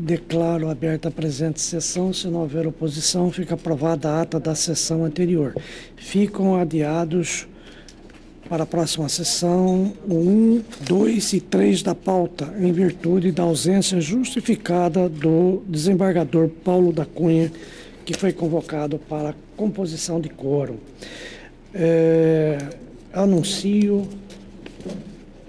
Declaro aberta a presente sessão. Se não houver oposição, fica aprovada a ata da sessão anterior. Ficam adiados para a próxima sessão o 1, 2 e 3 da pauta, em virtude da ausência justificada do desembargador Paulo da Cunha, que foi convocado para a composição de quórum. Anuncio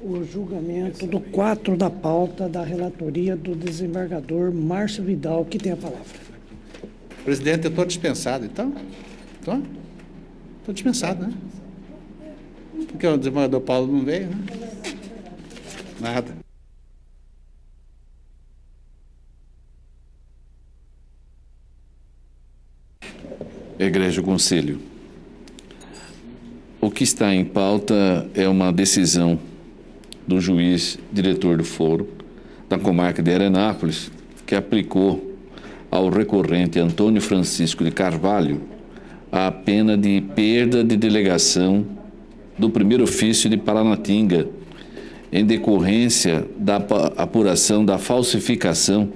o julgamento do 4 da pauta da relatoria do desembargador Márcio Vidal, que tem a palavra. Presidente, eu estou dispensado, então? Estou dispensado, né? Porque o desembargador Paulo não veio, né? Nada. Egrégio Conselho, o que está em pauta é uma decisão do juiz diretor do foro da comarca de Arenápolis, que aplicou ao recorrente Antônio Francisco de Carvalho a pena de perda de delegação do primeiro ofício de Paranatinga, em decorrência da apuração da falsificação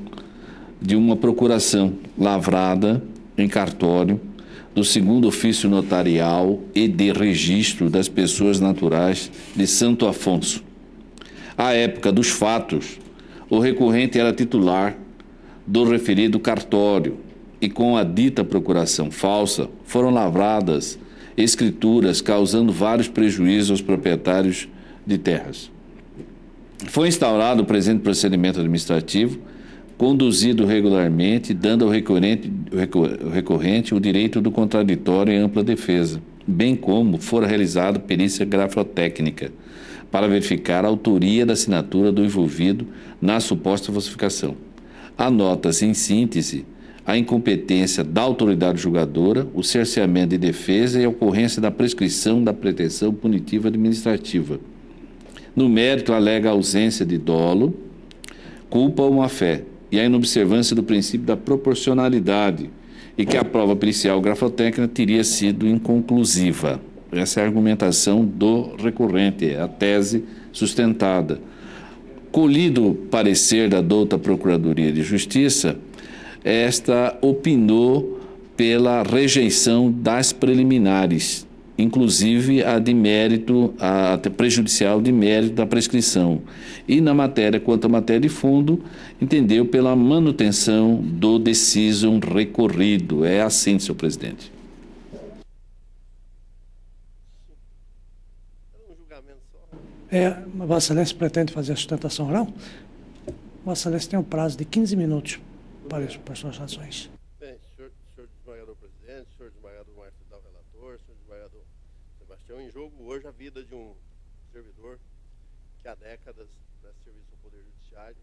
de uma procuração lavrada em cartório do segundo ofício notarial e de registro das pessoas naturais de Santo Afonso. À época dos fatos, o recorrente era titular do referido cartório e, com a dita procuração falsa, foram lavradas escrituras causando vários prejuízos aos proprietários de terras. Foi instaurado o presente procedimento administrativo, conduzido regularmente, dando ao recorrente o direito do contraditório e ampla defesa, bem como fora realizada perícia grafotécnica, para verificar a autoria da assinatura do envolvido na suposta falsificação. Anota-se, em síntese, a incompetência da autoridade julgadora, o cerceamento de defesa e a ocorrência da prescrição da pretensão punitiva administrativa. No mérito, alega a ausência de dolo, culpa ou má-fé e a inobservância do princípio da proporcionalidade e que a prova pericial grafotécnica teria sido inconclusiva. Essa é a argumentação do recorrente, é a tese sustentada. Colhido o parecer da douta Procuradoria de Justiça, esta opinou pela rejeição das preliminares, inclusive a de mérito, a prejudicial de mérito da prescrição. E na matéria, quanto à matéria de fundo, entendeu pela manutenção do decisum recorrido. É assim, senhor presidente. Vossa Excelência pretende fazer a sustentação oral? Vossa Excelência tem um prazo de 15 minutos para suas ações. Bem, senhor desembargador presidente, senhor desembargador Márcio Vidal relator, senhor desembargador Sebastião, em jogo hoje a vida de um servidor que há décadas presta serviço ao Poder Judiciário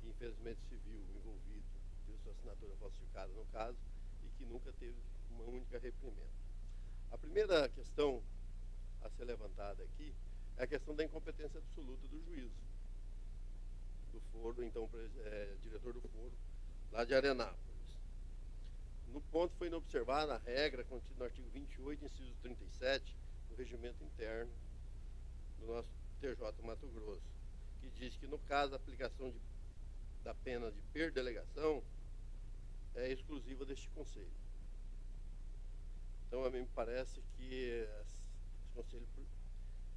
e infelizmente se viu envolvido, teve sua assinatura falsificada no caso e que nunca teve uma única reprimenda. A primeira questão a ser levantada aqui é a questão da incompetência absoluta do juiz, do foro, então diretor do foro, lá de Arenápolis. No ponto foi inobservada a regra contida no artigo 28, inciso 37, do regimento interno do nosso TJ Mato Grosso, que diz que no caso da aplicação da pena de perda de delegação é exclusiva deste Conselho. Então, a mim me parece que esse Conselho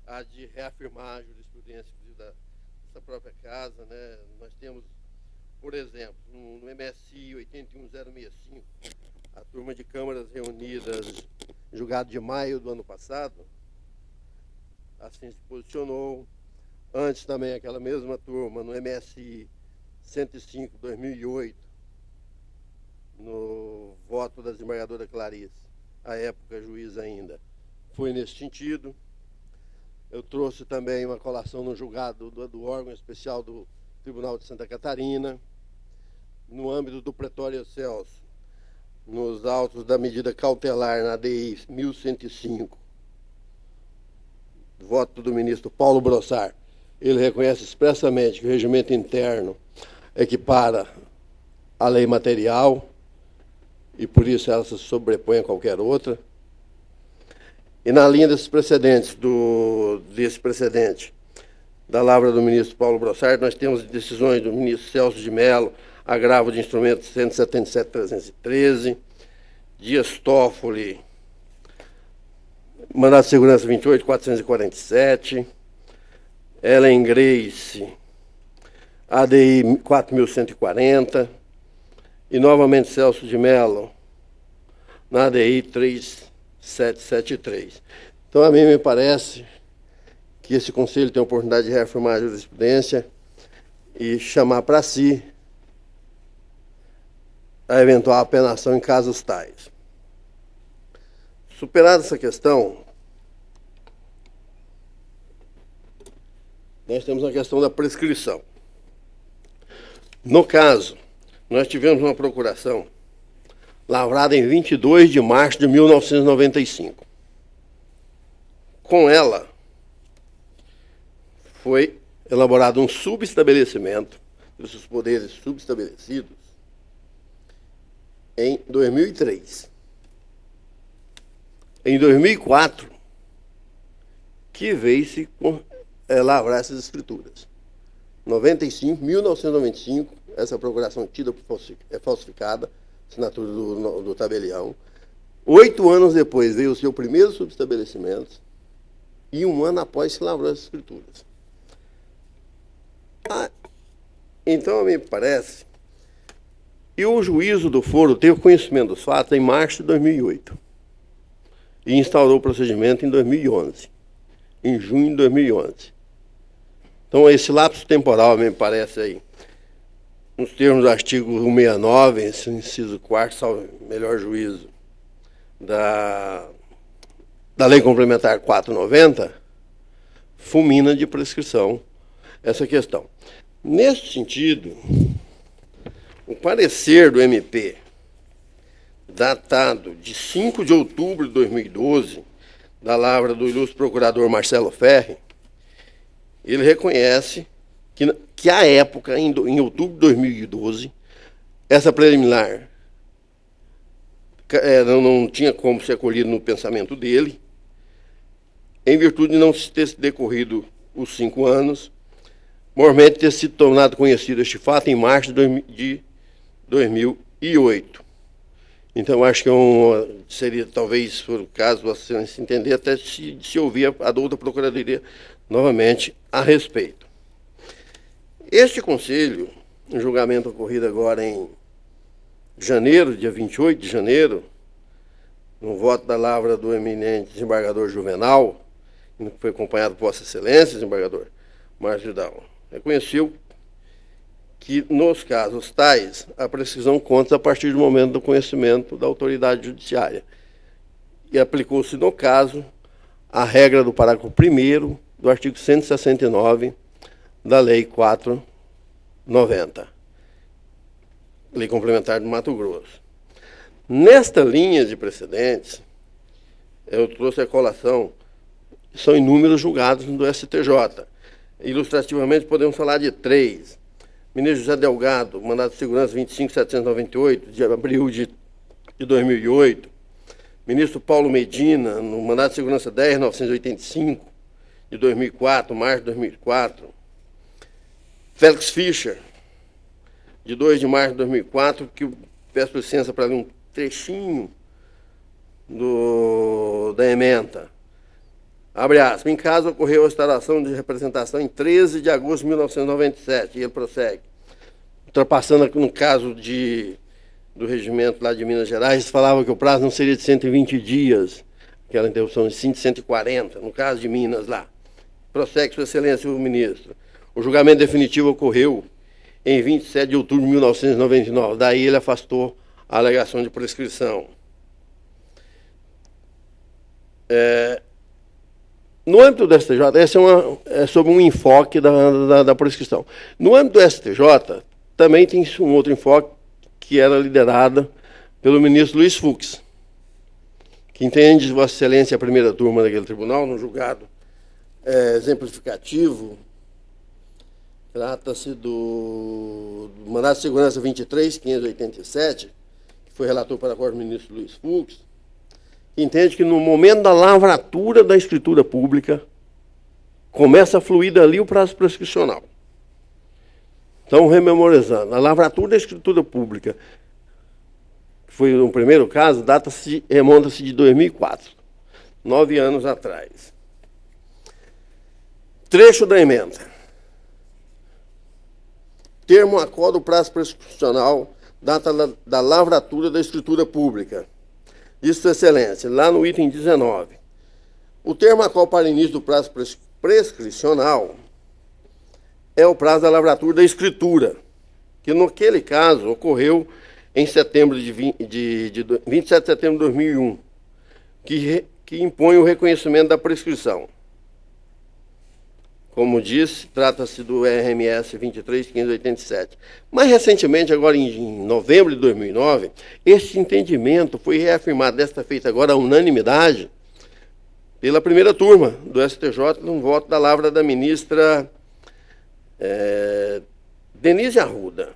há de reafirmar a jurisprudência dessa própria casa, né? Nós temos, por exemplo, no MSI 81065, a turma de câmaras reunidas, julgado de maio do ano passado, assim se posicionou. Antes também aquela mesma turma, no MSI 105/2008, no voto da desembargadora Clarice, à época juiz ainda, foi nesse sentido. Eu trouxe também uma colação no julgado do órgão especial do Tribunal de Santa Catarina, no âmbito do Pretório Celso, nos autos da medida cautelar na DI 1105, voto do ministro Paulo Brossard. Ele reconhece expressamente que o regimento interno equipara a lei material e por isso ela se sobrepõe a qualquer outra. E na linha desses precedentes, desse precedente da lavra do ministro Paulo Brossard, nós temos decisões do ministro Celso de Mello, agravo de instrumentos 177.313, Dias Toffoli, mandado de segurança 28.447, Ellen Grace, ADI 4.140, e novamente Celso de Mello, na ADI 3.773. Então, a mim me parece que esse Conselho tem a oportunidade de reafirmar a jurisprudência e chamar para si a eventual apenação em casos tais. Superada essa questão, nós temos a questão da prescrição. No caso, nós tivemos uma procuração lavrada em 22 de março de 1995. Com ela, foi elaborado um subestabelecimento dos seus poderes subestabelecidos em 2003. Em 2004, que veio-se lavrar essas escrituras. 1995, essa procuração tida por falsificada, assinatura do tabelião. 8 anos depois veio o seu primeiro subestabelecimento e 1 ano após se lavrou as escrituras. Então, me parece, e o juízo do foro teve conhecimento dos fatos em março de 2008 e instaurou o procedimento em 2011, em junho de 2011. Então, esse lapso temporal, me parece aí, nos termos do artigo 169, inciso 4º, salvo melhor juízo, da Lei Complementar 490, fulmina de prescrição essa questão. Nesse sentido, o parecer do MP, datado de 5 de outubro de 2012, da lavra do ilustre procurador Marcelo Ferri, ele reconhece que à época, em outubro de 2012, essa preliminar não tinha como ser acolhida no pensamento dele, em virtude de não ter decorrido os 5 anos, mormente ter sido tornado conhecido este fato em março de 2008. Então, acho que seria, talvez, por o caso, você se entender, até se ouvir a outra Procuradoria novamente a respeito. Este Conselho, um julgamento ocorrido agora em janeiro, dia 28 de janeiro, no voto da lavra do eminente desembargador Juvenal, que foi acompanhado por Vossa Excelência, desembargador Márcio Vidal, reconheceu que, nos casos tais, a prescrição conta a partir do momento do conhecimento da autoridade judiciária. E aplicou-se, no caso, a regra do parágrafo 1º do artigo 169 da Lei 490, Lei Complementar do Mato Grosso. Nesta linha de precedentes, eu trouxe a colação, são inúmeros julgados do STJ. Ilustrativamente, podemos falar de 3. Ministro José Delgado, mandado de segurança 25.798, de abril de 2008. Ministro Paulo Medina, no mandado de segurança 10.985, de 2004, março de 2004. Félix Fischer, de 2 de março de 2004, que eu peço licença para ler um trechinho da ementa. Abre aspas. Em caso, ocorreu a instalação de representação em 13 de agosto de 1997. E ele prossegue. Ultrapassando, no caso do regimento lá de Minas Gerais, falava que o prazo não seria de 120 dias, aquela interrupção de 140, no caso de Minas lá. Prossegue, Sua Excelência, o ministro. O julgamento definitivo ocorreu em 27 de outubro de 1999. Daí ele afastou a alegação de prescrição. No âmbito do STJ, esse é sobre um enfoque da prescrição. No âmbito do STJ, também tem um outro enfoque que era liderado pelo ministro Luiz Fux, que entende, Vossa Excelência, a primeira turma daquele tribunal, no julgado exemplificativo. Trata-se do mandado de segurança 23.587, que foi relator para a Corte do ministro Luiz Fux, que entende que no momento da lavratura da escritura pública, começa a fluir dali o prazo prescricional. Então, rememorizando, a lavratura da escritura pública, que foi no primeiro caso, remonta-se de 2004, 9 anos atrás. Trecho da emenda. Termo a qual do prazo prescricional data da lavratura da escritura pública. Diz Sua Excelência, lá no item 19. O termo a qual para início do prazo prescricional é o prazo da lavratura da escritura, que naquele caso ocorreu em 27 de setembro de 2001, que impõe o reconhecimento da prescrição. Como disse, trata-se do RMS 23.587. Mais recentemente, agora em novembro de 2009, este entendimento foi reafirmado desta feita agora à unanimidade pela primeira turma do STJ, num voto da lavra da ministra Denise Arruda.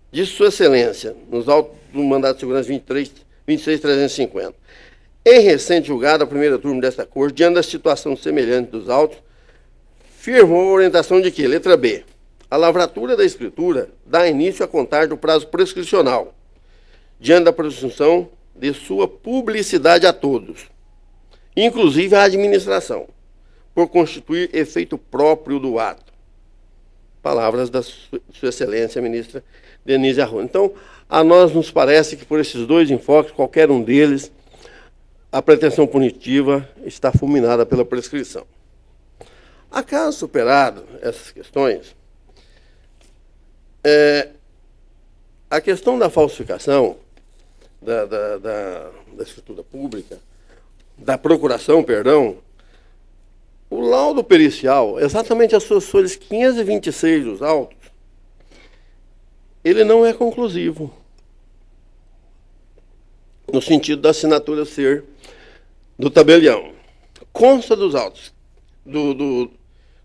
Disse Sua Excelência, nos autos do mandato de segurança 26.350. Em recente julgado, a primeira turma desta Corte, diante da situação semelhante dos autos, firmou a orientação de que, letra B, a lavratura da escritura dá início a contar do prazo prescricional, diante da presunção de sua publicidade a todos, inclusive à administração, por constituir efeito próprio do ato. Palavras da Sua Excelência, ministra Denise Arruda. Então, a nós nos parece que por esses dois enfoques, qualquer um deles, a pretensão punitiva está fulminada pela prescrição. Acaso superado essas questões, a questão da falsificação da escritura pública, da procuração, perdão, o laudo pericial, exatamente as suas folhas 526 dos autos, ele não é conclusivo, no sentido da assinatura ser do tabelião. Consta dos autos, do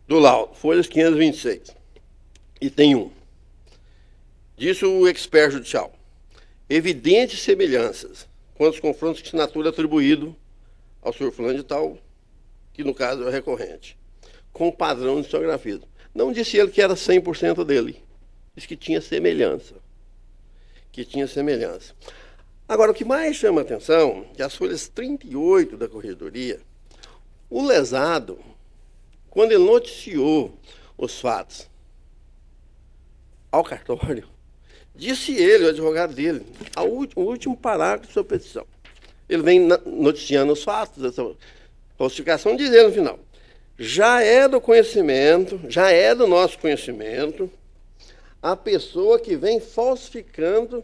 laudo, folhas 526, e tem um. Disse o expert judicial. Evidentes semelhanças quanto aos confrontos de assinatura atribuído ao senhor fulano de tal, que no caso é o recorrente, com o padrão de cenografismo. Não disse ele que era 100% dele. Disse que tinha semelhança. Agora, o que mais chama a atenção é que as folhas 38 da Corregedoria, o lesado, quando ele noticiou os fatos ao cartório, disse ele, o advogado dele, o último parágrafo de sua petição. Ele vem noticiando os fatos dessa falsificação, dizendo no final, já é do nosso conhecimento, a pessoa que vem falsificando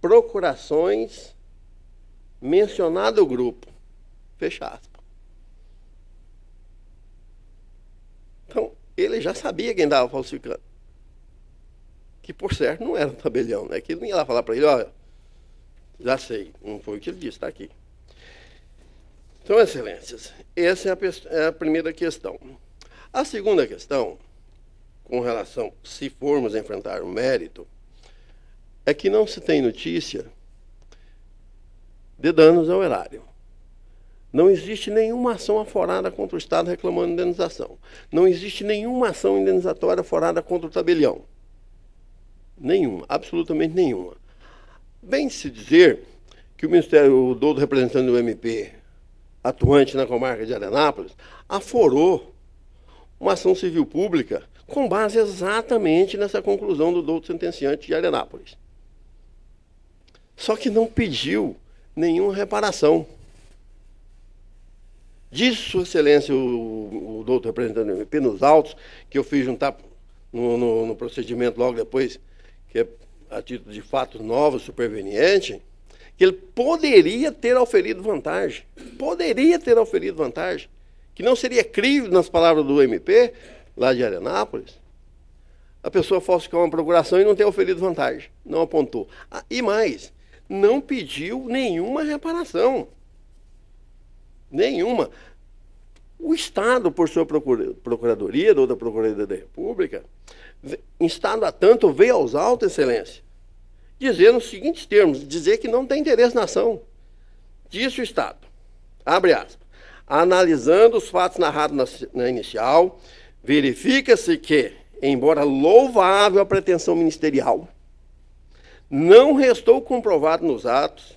procurações mencionado o grupo. Fecha aspas. Então, ele já sabia quem estava falsificando. Que, por certo, não era um tabelião, né? Que ele não ia lá falar para ele, olha, já sei, não foi o que ele disse, está aqui. Então, excelências, essa é a primeira questão. A segunda questão, com relação, se formos enfrentar o mérito, é que não se tem notícia de danos ao erário. Não existe nenhuma ação aforada contra o Estado reclamando indenização. Não existe nenhuma ação indenizatória aforada contra o tabelião. Nenhuma, absolutamente nenhuma. Bem-se dizer que o Ministério, o doutor representante do MP, atuante na comarca de Arenápolis, aforou uma ação civil pública com base exatamente nessa conclusão do doutor sentenciante de Arenápolis. Só que não pediu nenhuma reparação. Diz Sua Excelência, o doutor representante do MP, nos autos, que eu fiz juntar no procedimento logo depois, que é a título de fatos novos, superveniente, que ele poderia ter auferido vantagem. Poderia ter auferido vantagem. Que não seria crível, nas palavras do MP, lá de Arenápolis, a pessoa falsificar uma procuração e não ter auferido vantagem. Não apontou. E mais, não pediu nenhuma reparação. Nenhuma. O Estado, por sua procuradoria, ou da Procuradoria da República, instado a tanto, veio aos autos, excelência, dizer nos seguintes termos, dizer que não tem interesse na ação. Disse o Estado, abre aspas, analisando os fatos narrados na inicial, verifica-se que, embora louvável a pretensão ministerial, não restou comprovado nos atos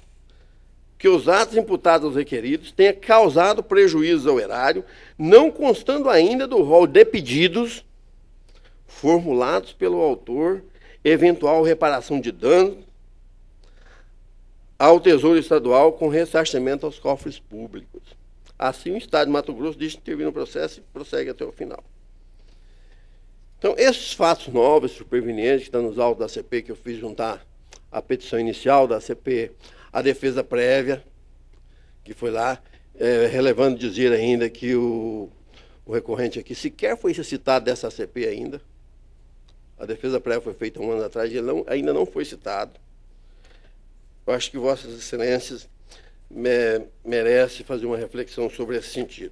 que os atos imputados aos requeridos tenha causado prejuízos ao erário, não constando ainda do rol de pedidos formulados pelo autor, eventual reparação de danos ao Tesouro Estadual com ressarcimento aos cofres públicos. Assim, o Estado de Mato Grosso deixa de intervir no processo e prossegue até o final. Então, esses fatos novos, supervenientes, que estão nos autos da CP, que eu fiz juntar a petição inicial da CP, a defesa prévia, que foi lá, relevando dizer ainda que o recorrente aqui sequer foi citado dessa CP ainda. A defesa prévia foi feita 1 ano atrás e ele ainda não foi citado. Eu acho que Vossas Excelências merece fazer uma reflexão sobre esse sentido.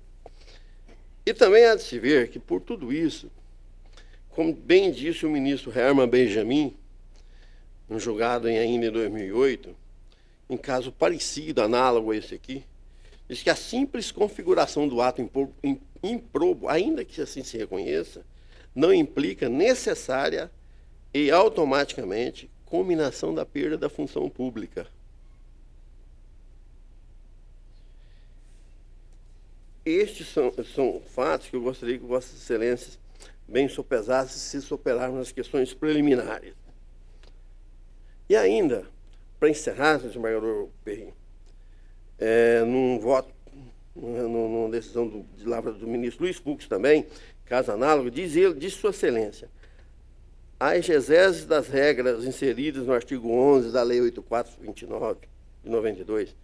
E também há de se ver que, por tudo isso, como bem disse o ministro Herman Benjamin, no julgado ainda em 2008, em caso parecido, análogo a esse aqui, diz que a simples configuração do ato improbo, ainda que assim se reconheça, não implica necessária e automaticamente combinação da perda da função pública. Estes são fatos que eu gostaria que Vossas Excelências bem sopesassem se soperarmos nas questões preliminares. E ainda, para encerrar, senhor desembargador Perrin, num voto, numa decisão de lavra do ministro Luiz Fux também, caso análogo, diz Sua Excelência, a exegese das regras inseridas no artigo 11 da Lei 8429, de 92,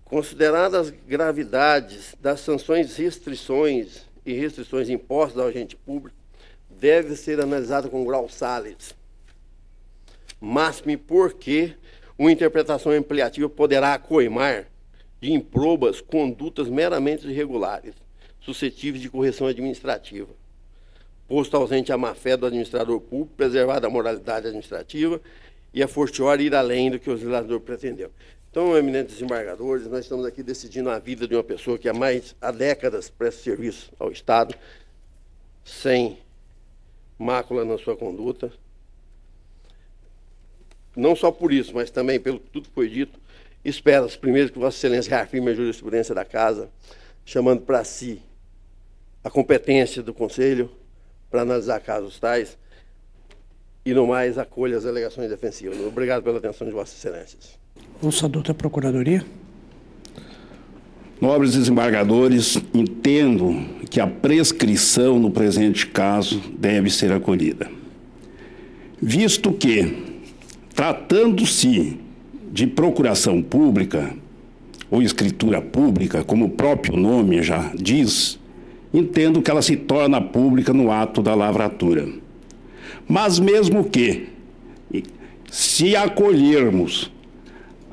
consideradas as gravidades das sanções, restrições impostas ao agente público, deve ser analisada com grau Salles. Máxime porque uma interpretação ampliativa poderá coimar de improbas condutas meramente irregulares, suscetíveis de correção administrativa, posto ausente a má-fé do administrador público, preservada a moralidade administrativa e a fortiori ir além do que o legislador pretendeu. Então, eminentes desembargadores, nós estamos aqui decidindo a vida de uma pessoa que há décadas presta serviço ao Estado, sem mácula na sua conduta. Não só por isso, mas também pelo tudo que foi dito, espero, primeiro, que Vossa Excelência reafirme a jurisprudência da Casa, chamando para si a competência do Conselho para analisar casos tais e, no mais, acolha as alegações defensivas. Obrigado pela atenção de Vossas Excelências. Ouça a douta Procuradoria. Nobres desembargadores, entendo que a prescrição no presente caso deve ser acolhida. Visto que, tratando-se de procuração pública, ou escritura pública, como o próprio nome já diz, entendo que ela se torna pública no ato da lavratura. Mas mesmo que, se acolhermos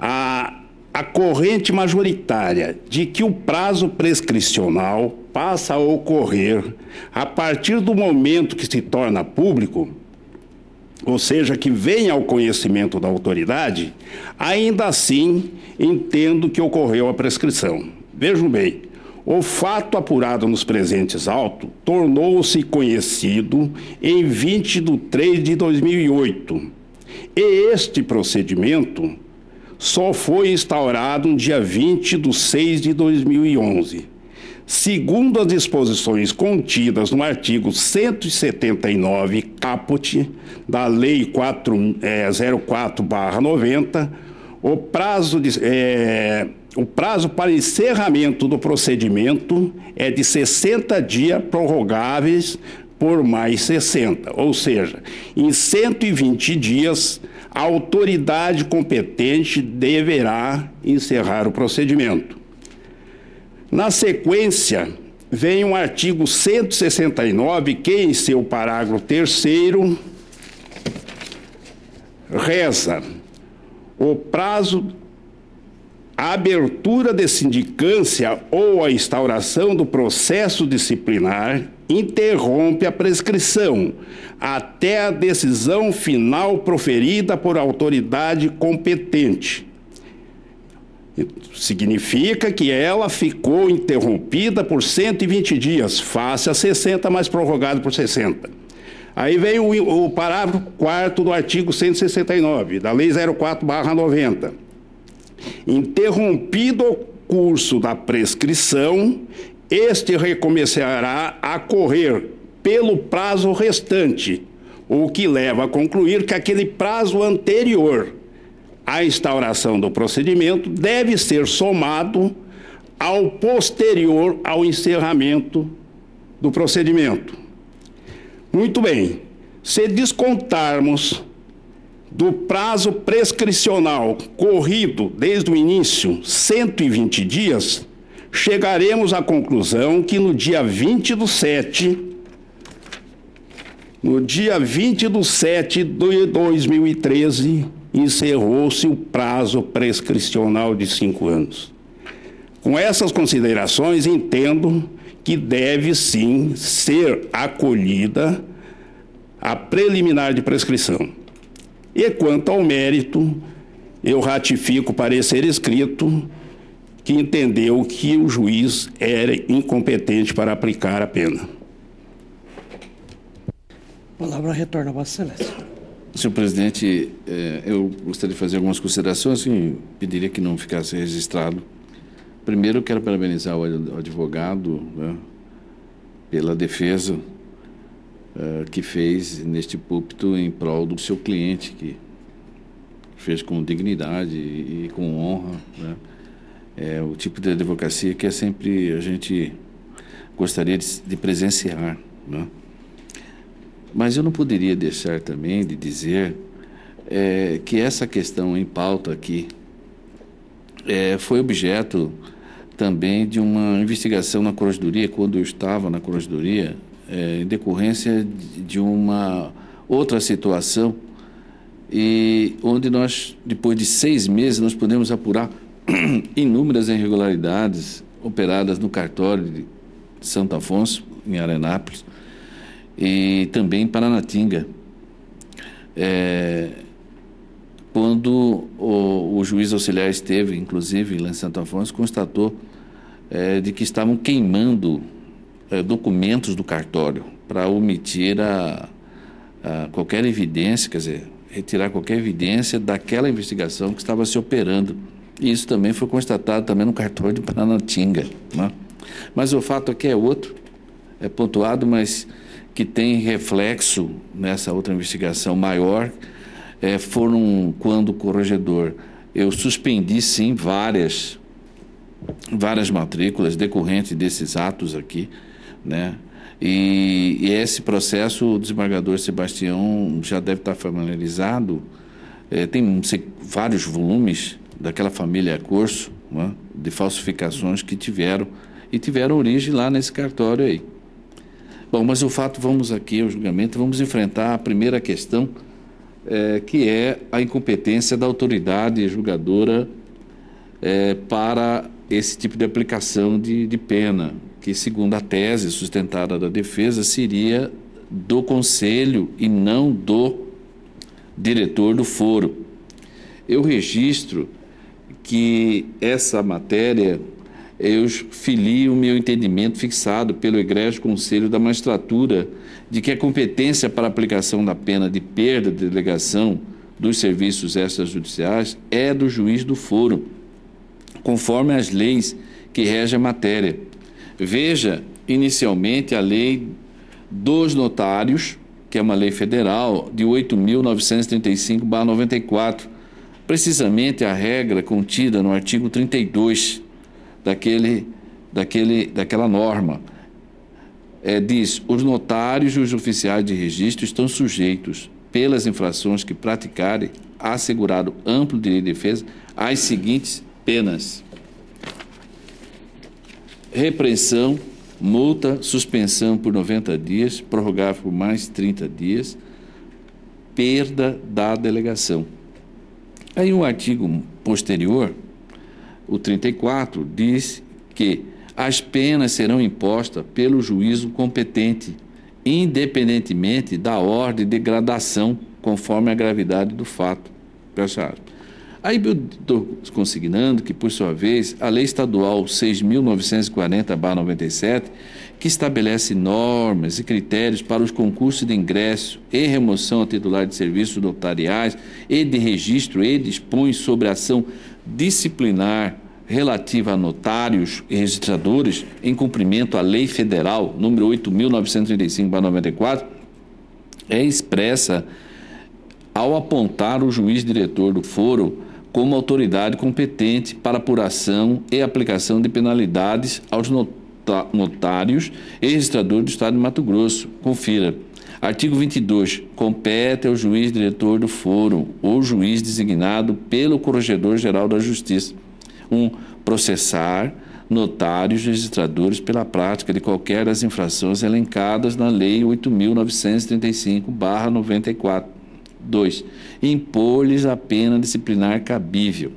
a corrente majoritária de que o prazo prescricional passa a ocorrer a partir do momento que se torna público, ou seja, que venha ao conhecimento da autoridade, ainda assim entendo que ocorreu a prescrição. Vejam bem, o fato apurado nos presentes autos tornou-se conhecido em 20 de 3 de 2008, e este procedimento só foi instaurado no dia 20 de 6 de 2011. Segundo as disposições contidas no artigo 179, caput, da Lei 04/90, o prazo para encerramento do procedimento é de 60 dias prorrogáveis por mais 60, ou seja, em 120 dias, a autoridade competente deverá encerrar o procedimento. Na sequência, vem o artigo 169, que em seu parágrafo 3º reza: o prazo, a abertura de sindicância ou a instauração do processo disciplinar interrompe a prescrição até a decisão final proferida por autoridade competente. Significa que ela ficou interrompida por 120 dias, face a 60, mas prorrogado por 60. Aí vem o parágrafo 4º do artigo 169 da Lei 04/90. Interrompido o curso da prescrição, este recomeçará a correr pelo prazo restante, o que leva a concluir que aquele prazo anterior à instauração do procedimento deve ser somado ao posterior ao encerramento do procedimento. Muito bem, se descontarmos do prazo prescricional corrido desde o início 120 dias, chegaremos à conclusão que no dia 20/7 de 2013, encerrou-se o prazo prescricional de 5 anos. Com essas considerações, entendo que deve sim ser acolhida a preliminar de prescrição. E quanto ao mérito, eu ratifico o parecer escrito que entendeu que o juiz era incompetente para aplicar a pena. A palavra retorna a Vossa Excelência. Senhor presidente, eu gostaria de fazer algumas considerações e pediria que não ficasse registrado. Primeiro, eu quero parabenizar o advogado, né, pela defesa que fez neste púlpito em prol do seu cliente, que fez com dignidade e com honra, né? É o tipo de advocacia que sempre a gente gostaria de presenciar, né? Mas eu não poderia deixar também de dizer que essa questão em pauta aqui foi objeto também de uma investigação na Corregedoria, quando eu estava na Corregedoria, em decorrência de uma outra situação, e onde nós, depois de 6 meses, nós podemos apurar inúmeras irregularidades operadas no cartório de Santo Afonso, em Arenápolis, e também em Paranatinga. Quando o juiz auxiliar esteve, inclusive, lá em Santo Afonso, constatou de que estavam queimando documentos do cartório para omitir qualquer evidência, quer dizer, retirar qualquer evidência daquela investigação que estava se operando. E isso também foi constatado também no cartório de Paranatinga, né? Mas o fato aqui é outro, é pontuado, mas que tem reflexo nessa outra investigação maior. Foram quando o corregedor, eu suspendi sim várias matrículas decorrentes desses atos aqui, né? E esse processo o desembargador Sebastião já deve estar familiarizado. Tem vários volumes daquela família Corso, né, de falsificações que tiveram origem lá nesse cartório aí. Bom, mas o fato, vamos aqui ao julgamento, vamos enfrentar a primeira questão, que é a incompetência da autoridade julgadora para esse tipo de aplicação de pena, que, segundo a tese sustentada da defesa, seria do conselho e não do diretor do foro. Eu registro que essa matéria, eu filio o meu entendimento fixado pelo egrégio Conselho da Magistratura de que a competência para a aplicação da pena de perda de delegação dos serviços extrajudiciais é do juiz do foro, conforme as leis que regem a matéria. Veja, inicialmente, a lei dos notários, que é uma lei federal de 8.935/94, precisamente a regra contida no artigo 32 daquela norma. Diz: os notários e os oficiais de registro estão sujeitos, pelas infrações que praticarem, assegurado amplo direito de defesa, às seguintes penas: repreensão, multa, suspensão por 90 dias, prorrogável por mais 30 dias, perda da delegação. Aí um artigo posterior, o 34, diz que as penas serão impostas pelo juízo competente, independentemente da ordem de gradação, conforme a gravidade do fato. Aí eu estou consignando que, por sua vez, a Lei Estadual 6.940/97, que estabelece normas e critérios para os concursos de ingresso e remoção a titular de serviços notariais e de registro e dispõe sobre a ação disciplinar relativa a notários e registradores em cumprimento à Lei Federal número 8.935/94, é expressa ao apontar o juiz diretor do foro como autoridade competente para apuração e aplicação de penalidades aos notários e registradores do Estado de Mato Grosso. Confira. Artigo 22. Compete ao juiz diretor do foro ou juiz designado pelo Corregedor-Geral da Justiça: 1. Processar notários e registradores pela prática de qualquer das infrações elencadas na Lei 8.935/94. 2. Impor-lhes a pena disciplinar cabível.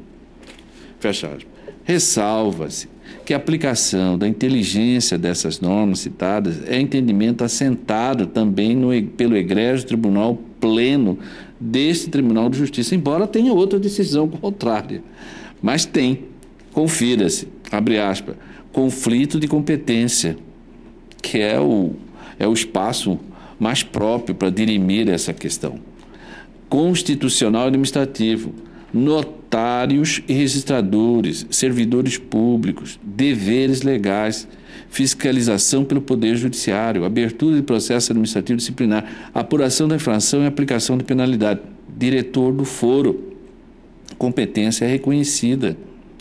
Fecha aspas. Ressalva-se que a aplicação da inteligência dessas normas citadas é entendimento assentado também pelo egrégio Tribunal Pleno deste Tribunal de Justiça, embora tenha outra decisão contrária. Mas tem, confira-se, abre aspas, conflito de competência, que é o espaço mais próprio para dirimir essa questão. Constitucional e administrativo, notários e registradores, servidores públicos, deveres legais, fiscalização pelo Poder Judiciário, abertura de processo administrativo disciplinar, apuração da infração e aplicação de penalidade, diretor do foro, competência reconhecida,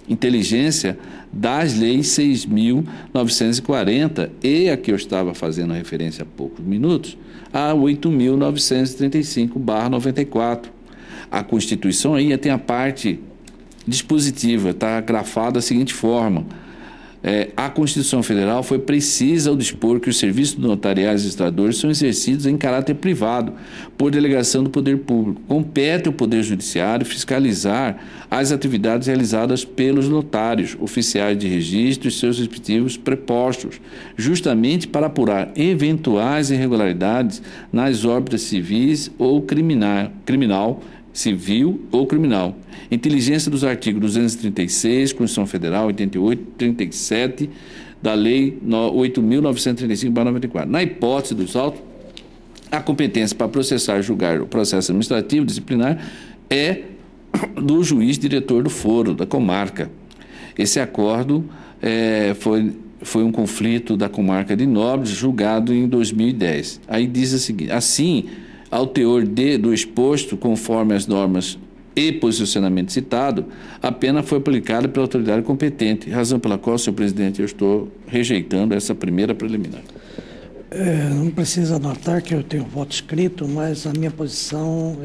inteligência das leis 6.940 e a que eu estava fazendo referência há poucos minutos, a 8.935/94. A Constituição aí tem a parte dispositiva, está grafada da seguinte forma: a Constituição Federal foi precisa ao dispor que os serviços notariais e registradores são exercidos em caráter privado, por delegação do poder público. Compete ao Poder Judiciário fiscalizar as atividades realizadas pelos notários, oficiais de registro e seus respectivos prepostos, justamente para apurar eventuais irregularidades nas órbitas civis ou criminal, civil ou criminal. Inteligência dos artigos 236, Constituição Federal, 88, 37, da Lei 8.935/94. Na hipótese dos autos, a competência para processar e julgar o processo administrativo disciplinar é do juiz diretor do foro, da comarca. Esse acordo foi um conflito da comarca de Nobres, julgado em 2010. Aí diz o seguinte: assim, ao teor do exposto, conforme as normas e posicionamento citado, a pena foi aplicada pela autoridade competente, razão pela qual, senhor presidente, eu estou rejeitando essa primeira preliminar. Não precisa anotar que eu tenho voto escrito, mas a minha posição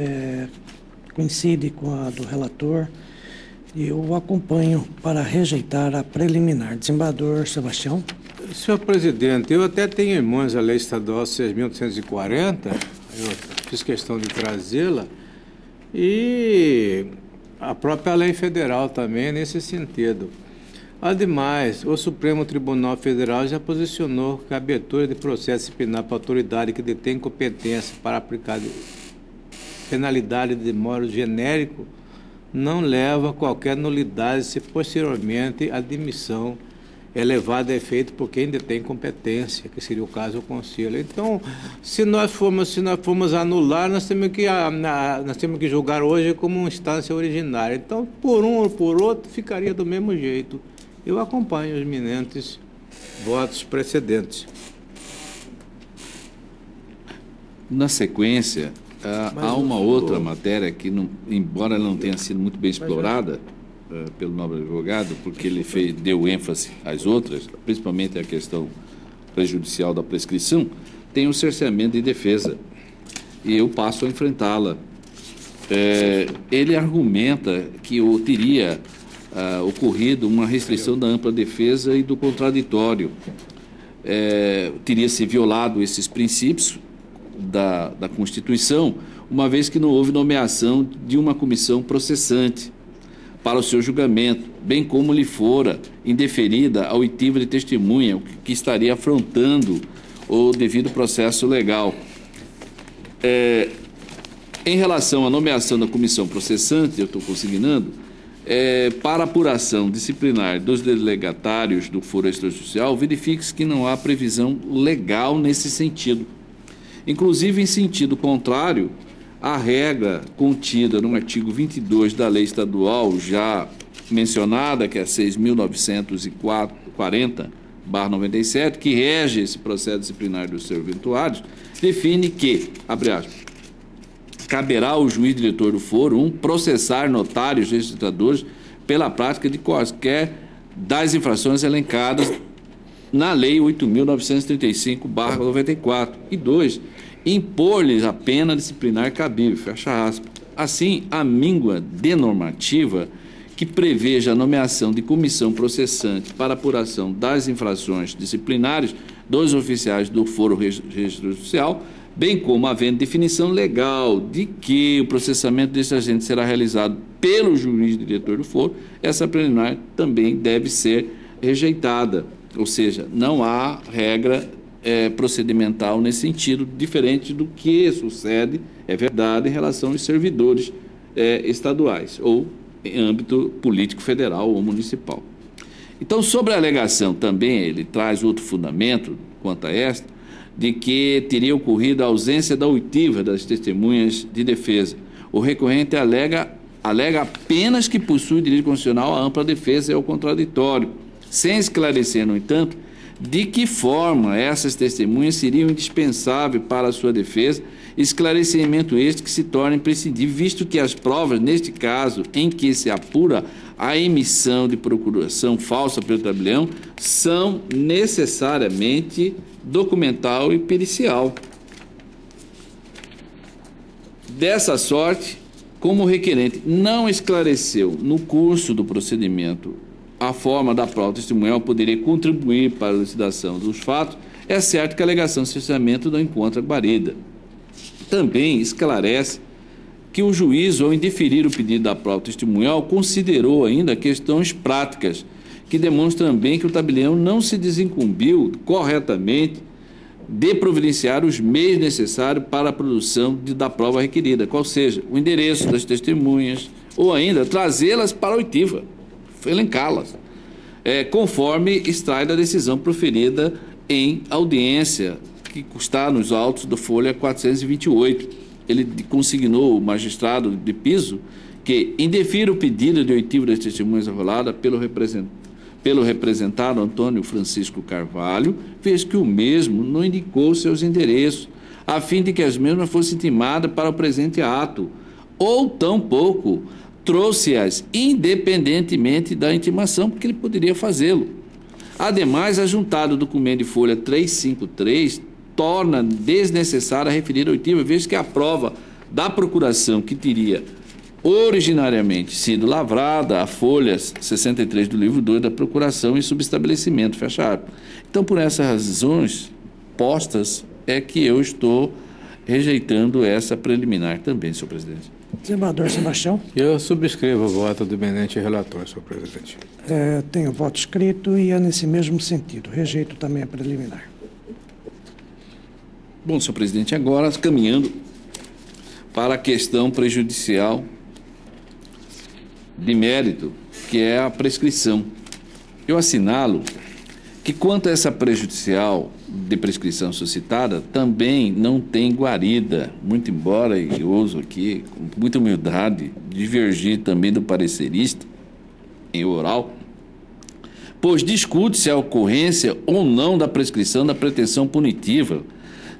coincide com a do relator e eu o acompanho para rejeitar a preliminar. Desembargador Sebastião. Senhor presidente, eu até tenho em mãos a Lei Estadual 6.840, eu fiz questão de trazê-la, e a própria lei federal também nesse sentido. Ademais, o Supremo Tribunal Federal já posicionou que a abertura de processo disciplinar para a autoridade que detém competência para aplicar penalidade de modo genérico não leva a qualquer nulidade se posteriormente a admissão é levada a efeito por quem detém competência, que seria o caso do Conselho. Então, se nós formos anular, nós temos que julgar hoje como uma instância originária. Então, por um ou por outro, ficaria do mesmo jeito. Eu acompanho os eminentes votos precedentes. Na sequência, há uma outra matéria que, embora não tenha sido muito bem explorada pelo nobre advogado, porque ele deu ênfase às outras, principalmente a questão prejudicial da prescrição, tem um cerceamento de defesa, e eu passo a enfrentá-la. Ele argumenta que teria ocorrido uma restrição da ampla defesa e do contraditório. Teria se violado esses princípios da Constituição, uma vez que não houve nomeação de uma comissão processante para o seu julgamento, bem como lhe fora indeferida a oitiva de testemunha, o que estaria afrontando o devido processo legal. Em relação à nomeação da comissão processante, eu estou consignando para apuração disciplinar dos delegatários do foro extrajudicial, verifique-se que não há previsão legal nesse sentido. Inclusive, em sentido contrário, a regra contida no artigo 22 da lei estadual já mencionada, que é 6.940/97, que rege esse processo disciplinar dos serventuários, define que, abre aspas, caberá ao juiz diretor do foro processar notários registradores pela prática de quaisquer das infrações elencadas na Lei 8.935/94. E 2, impor-lhes a pena disciplinar cabível, fecha aspas. Assim, a míngua de normativa que preveja a nomeação de comissão processante para apuração das infrações disciplinares dos oficiais do foro extrajudicial, bem como havendo definição legal de que o processamento desse agente será realizado pelo juiz diretor do foro, essa preliminar também deve ser rejeitada. Ou seja, não há regra procedimental nesse sentido, diferente do que sucede, é verdade, em relação aos servidores estaduais ou em âmbito político federal ou municipal. Então, sobre a alegação também, ele traz outro fundamento quanto a esta, de que teria ocorrido a ausência da oitiva das testemunhas de defesa. O recorrente alega apenas que possui direito constitucional à ampla defesa e ao contraditório, sem esclarecer, no entanto, de que forma essas testemunhas seriam indispensáveis para a sua defesa, esclarecimento este que se torna imprescindível, visto que as provas, neste caso, em que se apura a emissão de procuração falsa pelo tabelião, são necessariamente documental e pericial. Dessa sorte, como o requerente não esclareceu no curso do procedimento a forma da prova testemunhal poderia contribuir para a elucidação dos fatos, é certo que a alegação de cerceamento não encontra guarida. Também esclarece que o juiz, ao indeferir o pedido da prova testemunhal, considerou ainda questões práticas, que demonstram também que o tabelião não se desincumbiu corretamente de providenciar os meios necessários para a produção da prova requerida, qual seja o endereço das testemunhas, ou ainda trazê-las para a oitiva, elencá-las, conforme extrai da decisão proferida em audiência, que está nos autos da folha 428. Ele consignou o magistrado de piso que indefira o pedido de oitiva das testemunhas arrolada pelo representado Antônio Francisco Carvalho, fez que o mesmo não indicou seus endereços, a fim de que as mesmas fossem intimadas para o presente ato, ou tampouco trouxe-as independentemente da intimação, porque ele poderia fazê-lo. Ademais, ajuntado o documento de folha 353 torna desnecessária a referida oitiva, visto que a prova da procuração que teria originariamente sido lavrada, a folha 63 do livro 2 da procuração e subestabelecimento, fecha aspas. Então, por essas razões postas, é que eu estou rejeitando essa preliminar também, senhor presidente. Desembargador Sebastião. Eu subscrevo o voto do eminente relator, senhor presidente. Tenho voto escrito e é nesse mesmo sentido. Rejeito também a preliminar. Bom, senhor presidente, agora caminhando para a questão prejudicial de mérito, que é a prescrição. Eu assinalo que, quanto a essa prejudicial de prescrição suscitada, também não tem guarida, muito embora, e ouso aqui, com muita humildade, divergir também do parecerista em oral, pois discute-se a ocorrência ou não da prescrição da pretensão punitiva,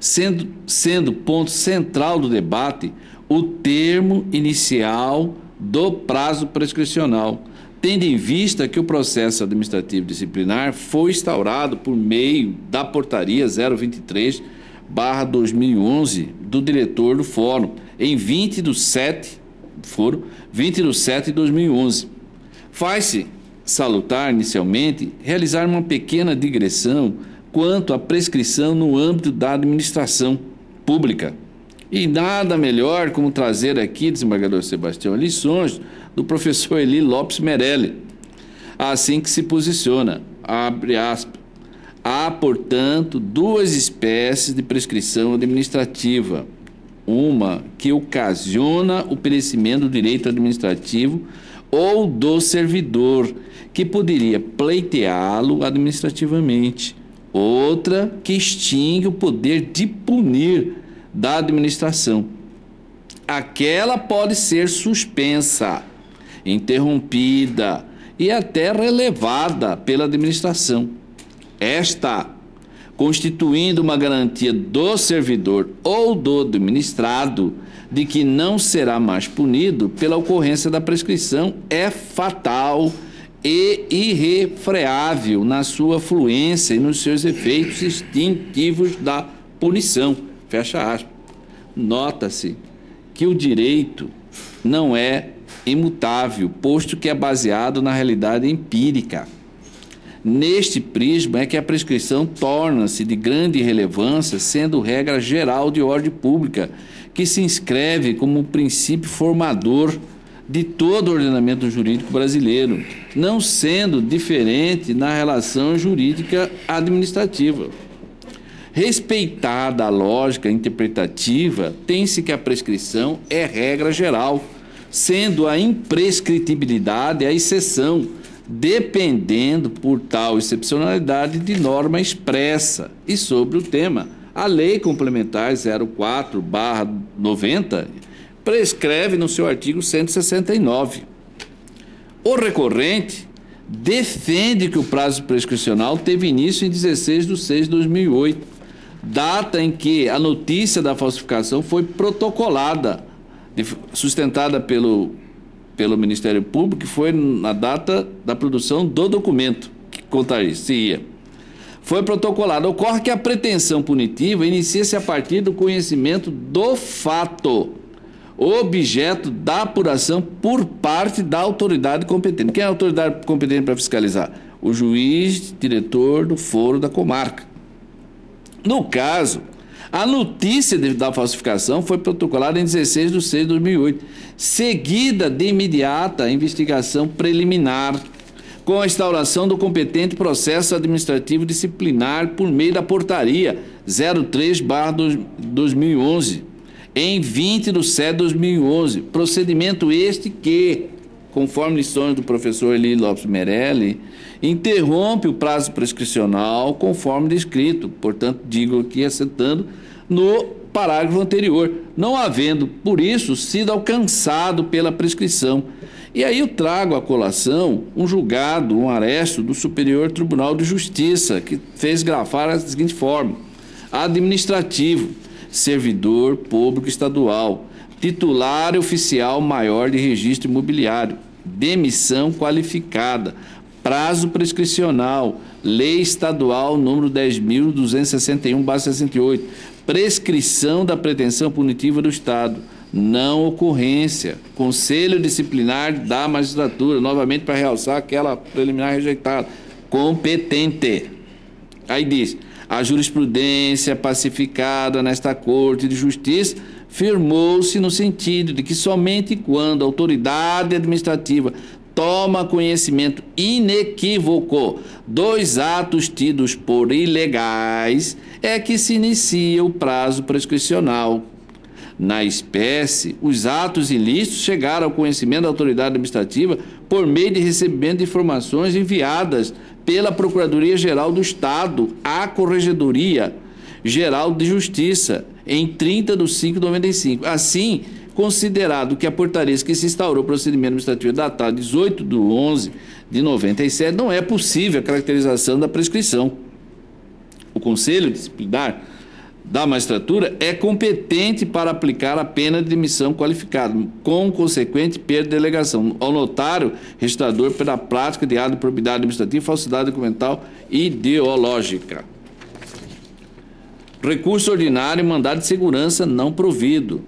sendo ponto central do debate o termo inicial do prazo prescricional, tendo em vista que o processo administrativo disciplinar foi instaurado por meio da portaria 023/2011 do diretor do fórum, em 20 de 7 de 2011. Faz-se salutar, inicialmente, realizar uma pequena digressão quanto à prescrição no âmbito da administração pública. E nada melhor como trazer aqui, desembargador Sebastião, lições do professor Eli Lopes Merelli. Assim que se posiciona, abre aspas, há, portanto, duas espécies de prescrição administrativa. Uma que ocasiona o perecimento do direito administrativo, ou do servidor, que poderia pleiteá-lo administrativamente. Outra, que extingue o poder de punir da administração. Aquela pode ser suspensa, interrompida e até relevada pela administração. Esta, constituindo uma garantia do servidor ou do administrado de que não será mais punido pela ocorrência da prescrição, é fatal e irrefreável na sua fluência e nos seus efeitos extintivos da punição. Fecha aspas. Nota-se que o direito não é imutável, posto que é baseado na realidade empírica. Neste prisma é que a prescrição torna-se de grande relevância, sendo regra geral de ordem pública, que se inscreve como um princípio formador de todo o ordenamento jurídico brasileiro, não sendo diferente na relação jurídica administrativa. Respeitada a lógica interpretativa, tem-se que a prescrição é regra geral, sendo a imprescritibilidade a exceção, dependendo por tal excepcionalidade de norma expressa. E sobre o tema, a Lei Complementar 04/90 prescreve no seu artigo 169. O recorrente defende que o prazo prescricional teve início em 16/6/2008, data em que a notícia da falsificação foi protocolada, sustentada pelo Ministério Público, que foi na data da produção do documento que contaria. Foi protocolado. Ocorre que a pretensão punitiva inicia-se a partir do conhecimento do fato, objeto da apuração por parte da autoridade competente. Quem é a autoridade competente para fiscalizar? O juiz, diretor do foro da comarca. No caso, a notícia da falsificação foi protocolada em 16/6/2008, seguida de imediata investigação preliminar, com a instauração do competente processo administrativo disciplinar por meio da portaria 03/2011, em 20/7/2011. Procedimento este que, conforme lições do professor Eli Lopes Merelli, interrompe o prazo prescricional conforme descrito. Portanto, digo aqui assentando no parágrafo anterior, não havendo, por isso, sido alcançado pela prescrição. E aí eu trago à colação um julgado, um aresto do Superior Tribunal de Justiça, que fez grafar da seguinte forma: administrativo, servidor público estadual, titular oficial maior de registro imobiliário, demissão qualificada, prazo prescricional, Lei Estadual número 10.261/68, prescrição da pretensão punitiva do Estado, não ocorrência, Conselho Disciplinar da Magistratura, novamente para realçar aquela preliminar rejeitada, competente. Aí diz: a jurisprudência pacificada nesta Corte de Justiça firmou-se no sentido de que somente quando a autoridade administrativa toma conhecimento inequívoco dos atos tidos por ilegais é que se inicia o prazo prescricional. Na espécie, os atos ilícitos chegaram ao conhecimento da autoridade administrativa por meio de recebimento de informações enviadas pela Procuradoria-Geral do Estado à Corregedoria Geral de Justiça em 30/5/95. Assim, considerado que a portaria que se instaurou o procedimento administrativo datado 18/11/97, não é possível a caracterização da prescrição. O Conselho Disciplinar da Magistratura é competente para aplicar a pena de demissão qualificada, com consequente perda de delegação ao notário registrador pela prática de ato de improbidade administrativa, falsidade documental e ideológica. Recurso ordinário e mandado de segurança não provido.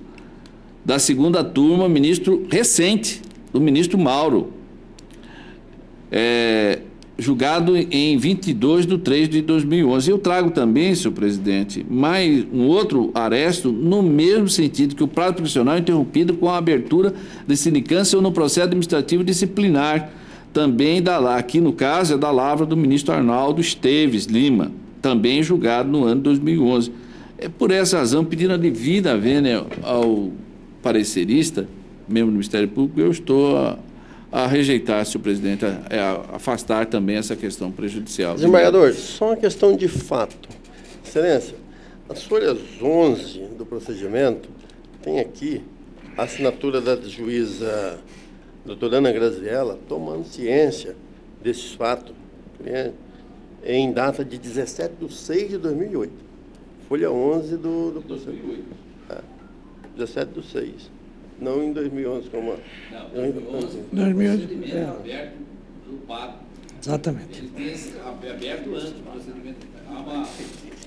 Da segunda turma, ministro recente, do ministro Mauro, julgado em 22/3/2011. Eu trago também, senhor presidente, mais um outro aresto no mesmo sentido, que o prazo prescricional é interrompido com a abertura de sindicância ou no processo administrativo disciplinar, também aqui no caso é da lavra do ministro Arnaldo Esteves Lima, também julgado no ano 2011. É por essa razão, pedindo a devida vênia ao parecerista, membro do Ministério Público, eu estou a rejeitar, senhor presidente, a afastar também essa questão prejudicial. Desembargador, só uma questão de fato. Excelência, nas folhas 11 do procedimento, tem aqui a assinatura da juíza doutora Ana Graziella tomando ciência desses fatos, né, em data de 17/6/2008. Folha 11 do procedimento. 17/6. Não em 2011, como... Não, em 2011, aberto no PAC. Exatamente. Ele tem aberto antes do procedimento.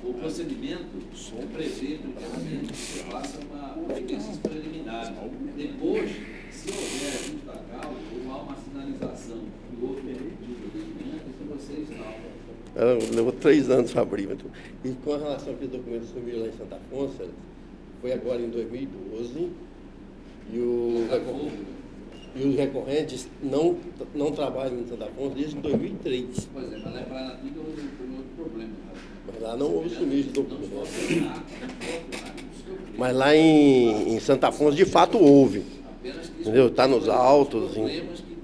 O procedimento prevê, primeiramente, que faça uma evidências preliminares. Depois, se houver justa causa, ou há uma sinalização que houve procedimento, que você instala. Ela levou 3 anos para abrir. E com relação àqueles documentos que sumiram lá em Santa Afonso, foi agora em 2012, e os recorrentes não trabalham em Santa Afonso desde 2003. Pois é, mas lá em Paranapica houve um outro problema. Mas lá não houve sumiço de documentos. Mas lá em Santa Afonso, de fato, houve. Entendeu? Está nos autos. Problemas que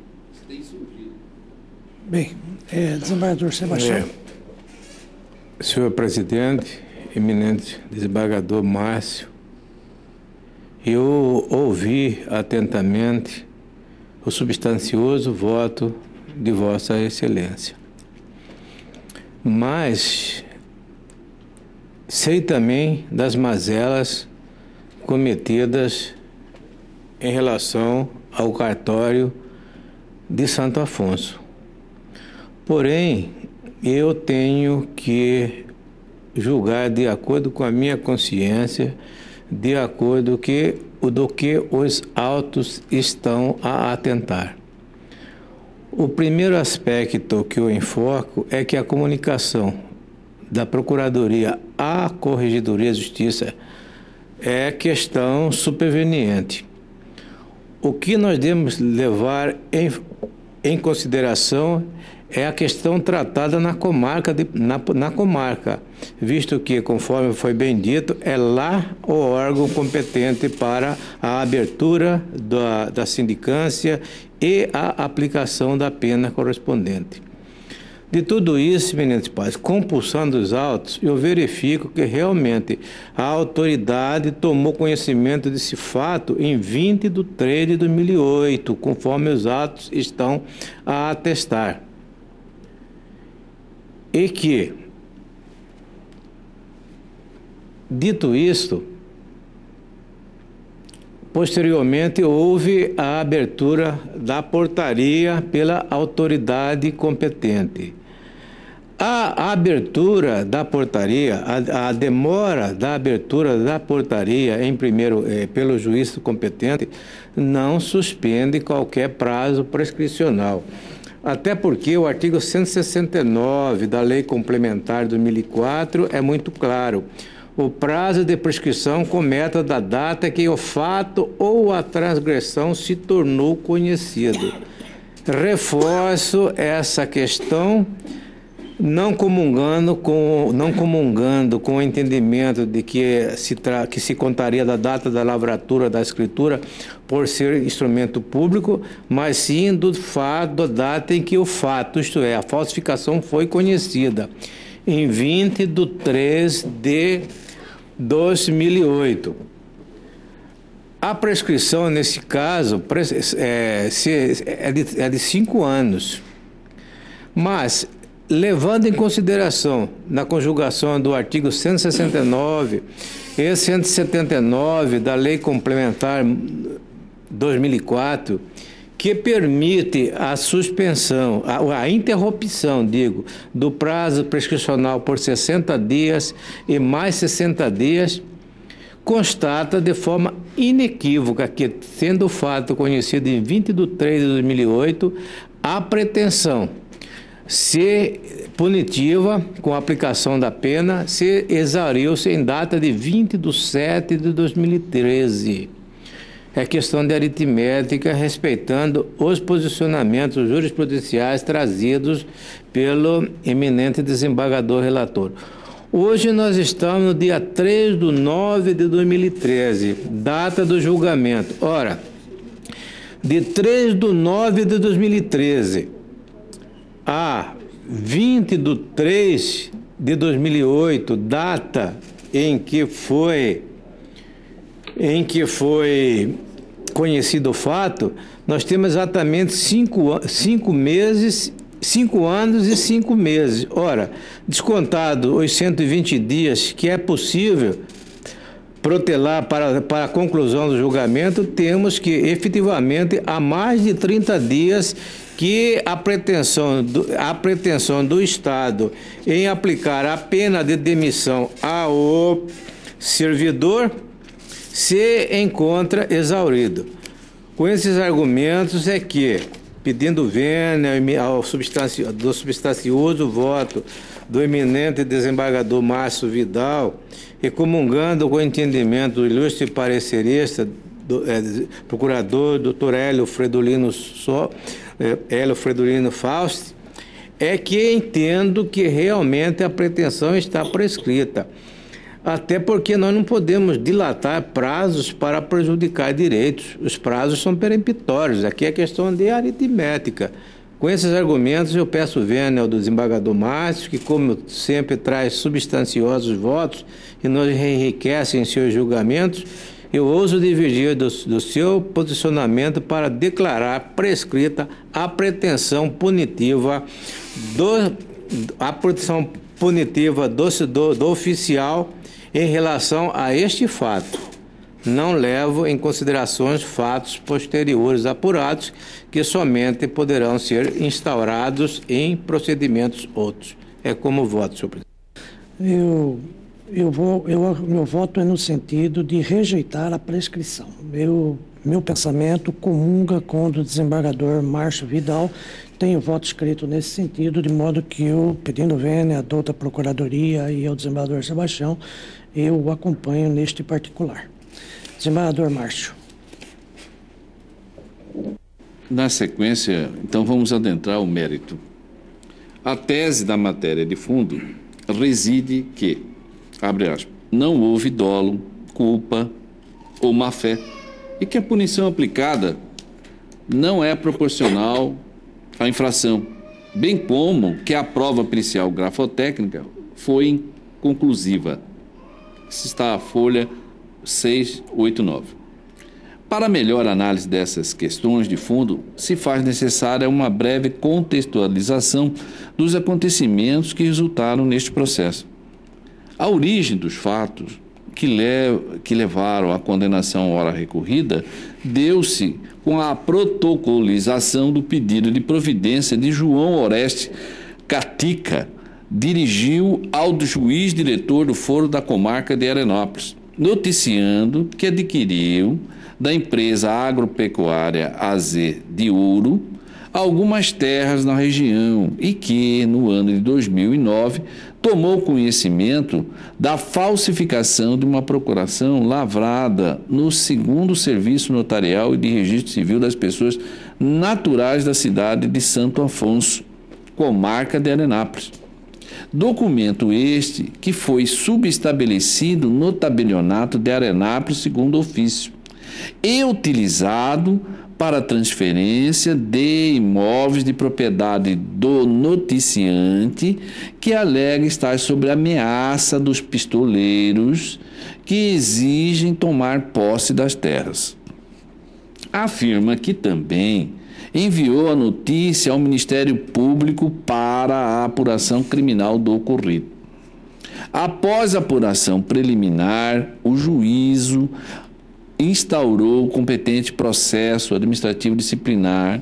têm surgido. Bem, desembargador Sebastião. Senhor presidente, eminente desembargador Márcio, eu ouvi atentamente o substancioso voto de Vossa Excelência. Mas sei também das mazelas cometidas em relação ao cartório de Santo Afonso. Porém, eu tenho que julgar de acordo com a minha consciência, de acordo do que os autos estão a atentar. O primeiro aspecto que eu enfoco é que a comunicação da Procuradoria à Corregedoria de Justiça é questão superveniente. O que nós devemos levar em consideração é a questão tratada na comarca, visto que, conforme foi bem dito, é lá o órgão competente para a abertura da sindicância e a aplicação da pena correspondente. De tudo isso, eminentes pais, compulsando os autos, eu verifico que realmente a autoridade tomou conhecimento desse fato em 20/3/2008, conforme os autos estão a atestar. E que, dito isto, posteriormente houve a abertura da portaria pela autoridade competente. A abertura da portaria, a demora da abertura da portaria pelo juiz competente não suspende qualquer prazo prescricional. Até porque o artigo 169 da Lei Complementar de 2004 é muito claro. O prazo de prescrição começa da data que o fato ou a transgressão se tornou conhecido. Reforço essa questão, não comungando com o entendimento de que se contaria da data da lavratura da escritura por ser instrumento público, mas sim do fato, da data em que o fato, isto é, a falsificação foi conhecida, em 20/3/2008. A prescrição, nesse caso, é de 5 anos, mas levando em consideração, na conjugação do artigo 169 e 179 da Lei Complementar 2004, que permite a suspensão, a interrupção, do prazo prescricional por 60 dias e mais 60 dias, constata de forma inequívoca que, sendo o fato conhecido em 20/3/2008, a pretensão se punitiva com a aplicação da pena se exauriu-se em data de 20/7/2013. É questão de aritmética, respeitando os posicionamentos jurisprudenciais trazidos pelo eminente desembargador relator. Hoje nós estamos no dia 3/9/2013, data do julgamento. Ora, de 3/9/2013 a 20/3/2008, data em que foi conhecido o fato, nós temos exatamente 5 anos e 5 meses. Ora, descontado os 120 dias que é possível protelar para a conclusão do julgamento, temos que, efetivamente, há mais de 30 dias que a pretensão do Estado em aplicar a pena de demissão ao servidor se encontra exaurido. Com esses argumentos é que, pedindo vênia do substancioso voto do eminente desembargador Márcio Vidal, e comungando com o entendimento do ilustre parecerista, procurador Dr. Hélio Fredolino Fausti, é que entendo que realmente a pretensão está prescrita. Até porque nós não podemos dilatar prazos para prejudicar direitos. Os prazos são peremptórios. Aqui é questão de aritmética. Com esses argumentos, eu peço vênia ao desembargador Márcio, que, como sempre, traz substanciosos votos e nos enriquece em seus julgamentos. Eu ouso divergir do seu posicionamento para declarar prescrita a pretensão punitiva do oficial em relação a este fato. Não levo em consideração fatos posteriores apurados que somente poderão ser instaurados em procedimentos outros. É como voto, senhor presidente. Meu voto é no sentido de rejeitar a prescrição. Meu pensamento comunga com o do desembargador Márcio Vidal. Tenho voto escrito nesse sentido, de modo que eu, pedindo vênia à douta Procuradoria e ao desembargador Sebastião, eu o acompanho neste particular. Desembargador Márcio. Na sequência, então, vamos adentrar o mérito. A tese da matéria de fundo reside que, abre aspas, não houve dolo, culpa ou má-fé e que a punição aplicada não é proporcional à infração, bem como que a prova pericial grafotécnica foi inconclusiva. Isso está a folha 689. Para melhor análise dessas questões de fundo, se faz necessária uma breve contextualização dos acontecimentos que resultaram neste processo. A origem dos fatos que levaram à condenação ora recorrida deu-se com a protocolização do pedido de providência de João Oreste Catica, dirigiu ao juiz diretor do Foro da Comarca de Arenópolis, noticiando que adquiriu da empresa agropecuária AZ de Ouro algumas terras na região e que, no ano de 2009, tomou conhecimento da falsificação de uma procuração lavrada no 2º Serviço Notarial e de Registro Civil das pessoas naturais da cidade de Santo Afonso, comarca de Arenápolis. Documento este que foi subestabelecido no tabelionato de Arenápolis, segundo ofício, e utilizado para transferência de imóveis de propriedade do noticiante que alega estar sob ameaça dos pistoleiros que exigem tomar posse das terras. Afirma que também enviou a notícia ao Ministério Público para a apuração criminal do ocorrido. Após a apuração preliminar, o juízo instaurou o competente processo administrativo disciplinar,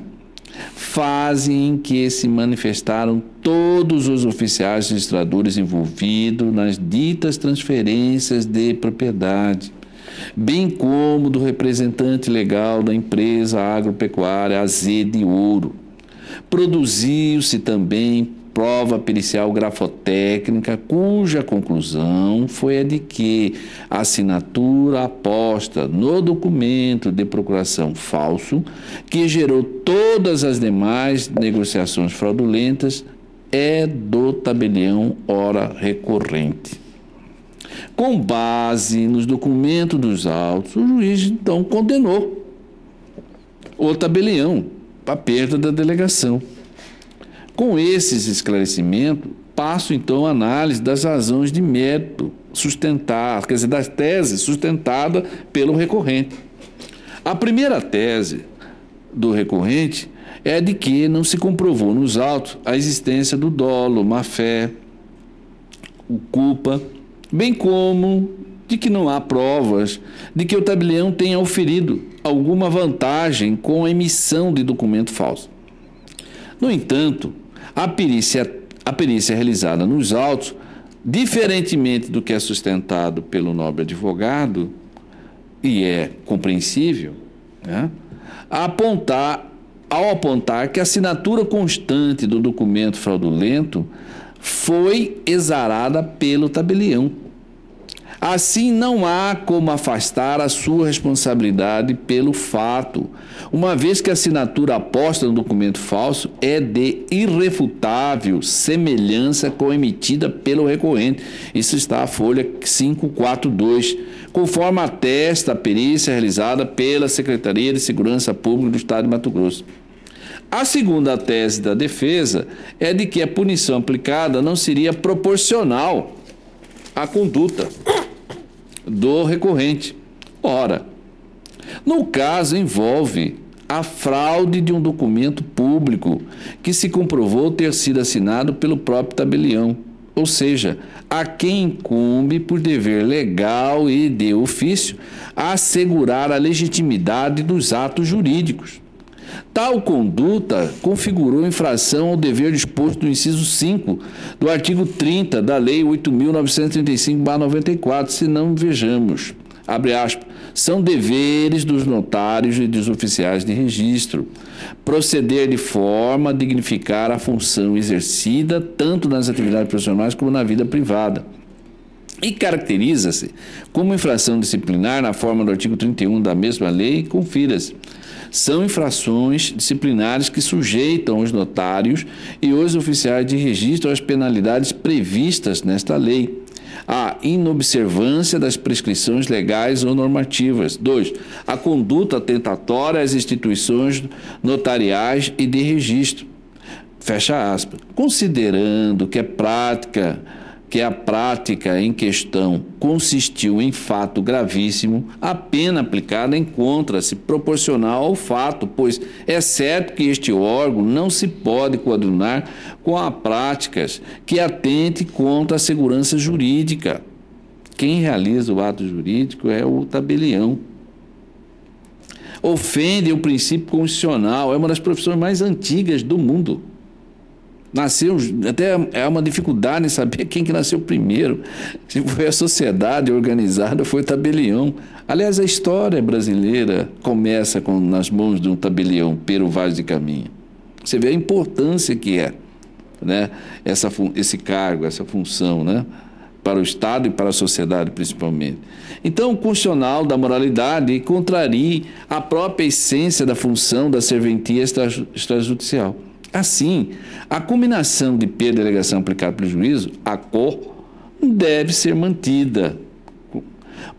fase em que se manifestaram todos os oficiais registradores envolvidos nas ditas transferências de propriedade, bem como do representante legal da empresa agropecuária AZ de Ouro. Produziu-se também prova pericial grafotécnica, cuja conclusão foi a de que a assinatura aposta no documento de procuração falso, que gerou todas as demais negociações fraudulentas, é do tabelião ora recorrente. Com base nos documentos dos autos, o juiz então condenou o tabelião, a perda da delegação. Com esses esclarecimentos, passo então a análise das razões de mérito sustentadas, quer dizer, das teses sustentadas pelo recorrente. A primeira tese do recorrente é de que não se comprovou nos autos a existência do dolo, má-fé, culpa, bem como de que não há provas de que o tabelião tenha oferido alguma vantagem com a emissão de documento falso. No entanto, a perícia realizada nos autos, diferentemente do que é sustentado pelo nobre advogado, e é compreensível, né, ao apontar que a assinatura constante do documento fraudulento foi exarada pelo tabelião. Assim, não há como afastar a sua responsabilidade pelo fato, uma vez que a assinatura aposta no documento falso é de irrefutável semelhança com a emitida pelo recorrente. Isso está na folha 542, conforme atesta a perícia realizada pela Secretaria de Segurança Pública do Estado de Mato Grosso. A segunda tese da defesa é de que a punição aplicada não seria proporcional à conduta do recorrente. Ora, no caso envolve a fraude de um documento público que se comprovou ter sido assinado pelo próprio tabelião, ou seja, a quem incumbe por dever legal e de ofício assegurar a legitimidade dos atos jurídicos. Tal conduta configurou infração ao dever disposto no inciso 5 do artigo 30 da Lei 8.935/94, se não vejamos, abre aspas, são deveres dos notários e dos oficiais de registro proceder de forma a dignificar a função exercida tanto nas atividades profissionais como na vida privada. E caracteriza-se como infração disciplinar na forma do artigo 31 da mesma lei, confira-se. São infrações disciplinares que sujeitam os notários e os oficiais de registro às penalidades previstas nesta lei. A inobservância das prescrições legais ou normativas. 2. A conduta atentatória às instituições notariais e de registro. Fecha aspas. Considerando que a prática em questão consistiu em fato gravíssimo, a pena aplicada encontra-se proporcional ao fato, pois é certo que este órgão não se pode coadunar com as práticas que atente contra a segurança jurídica. Quem realiza o ato jurídico é o tabelião. Ofende o princípio constitucional, é uma das profissões mais antigas do mundo. Nasceu, até é uma dificuldade em saber quem que nasceu primeiro. Se foi a sociedade organizada, foi o tabelião. Aliás, a história brasileira começa nas mãos de um tabelião, Pero Vaz de Caminha. Você vê a importância que é, né, esse cargo, essa função, né, para o Estado e para a sociedade principalmente. Então, o constitucional da moralidade contraria a própria essência da função da serventia extrajudicial. Assim, a combinação de perda e delegação aplicada pelo juízo, a cor, deve ser mantida.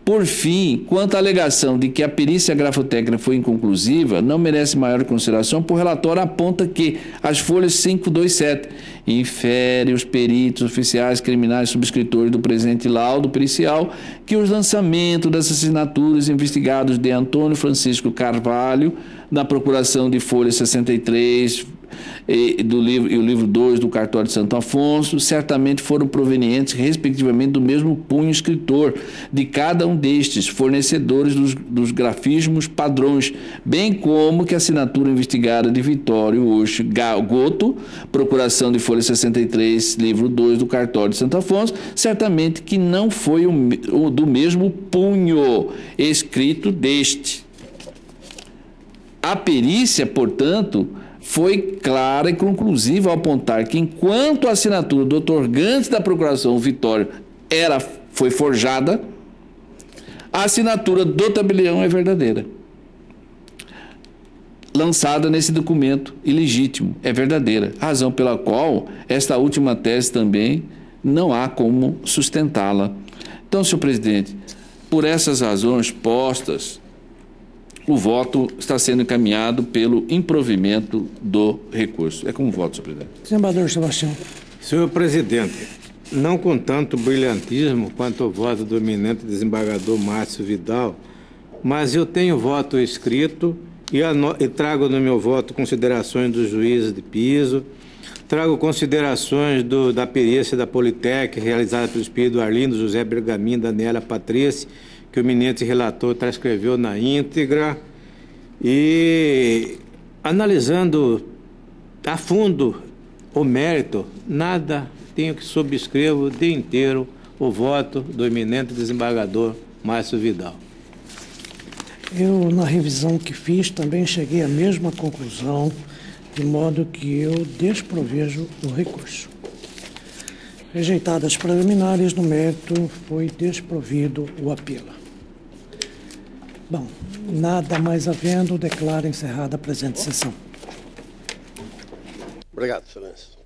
Por fim, quanto à alegação de que a perícia grafotécnica foi inconclusiva, não merece maior consideração, por relatório aponta que as folhas 527 infere os peritos oficiais criminais subscritores do presente laudo pericial que os lançamentos das assinaturas investigados de Antônio Francisco Carvalho, na procuração de folha 63 e o livro 2 do cartório de Santo Afonso, certamente foram provenientes, respectivamente, do mesmo punho escritor de cada um destes, fornecedores dos grafismos padrões, bem como que a assinatura investigada de Vitório Oxo Goto, procuração de folha 63, livro 2 do cartório de Santo Afonso, certamente que não foi do mesmo punho escrito deste. A perícia, portanto, foi clara e conclusiva ao apontar que, enquanto a assinatura do outorgante da procuração, Vitório, foi forjada, a assinatura do tabelião é verdadeira. Lançada nesse documento ilegítimo, é verdadeira. Razão pela qual esta última tese também não há como sustentá-la. Então, senhor presidente, por essas razões postas, o voto está sendo encaminhado pelo improvimento do recurso. É como voto, senhor presidente. Desembargador Sebastião. Senhor presidente, não com tanto brilhantismo quanto o voto do eminente desembargador Márcio Vidal, mas eu tenho voto escrito e trago no meu voto considerações dos juízes de piso, trago considerações da perícia da Politec, realizada pelo Espírito Arlindo, José Bergamin, Daniela Patrícia, que o eminente relator transcreveu na íntegra, e analisando a fundo o mérito, nada tenho que subscrevo de inteiro o voto do eminente desembargador Márcio Vidal. Eu, na revisão que fiz, também cheguei à mesma conclusão, de modo que eu desprovejo o recurso. Rejeitadas preliminares, no mérito foi desprovido o apelo. Bom, nada mais havendo, declaro encerrada a presente sessão. Obrigado, Excelência.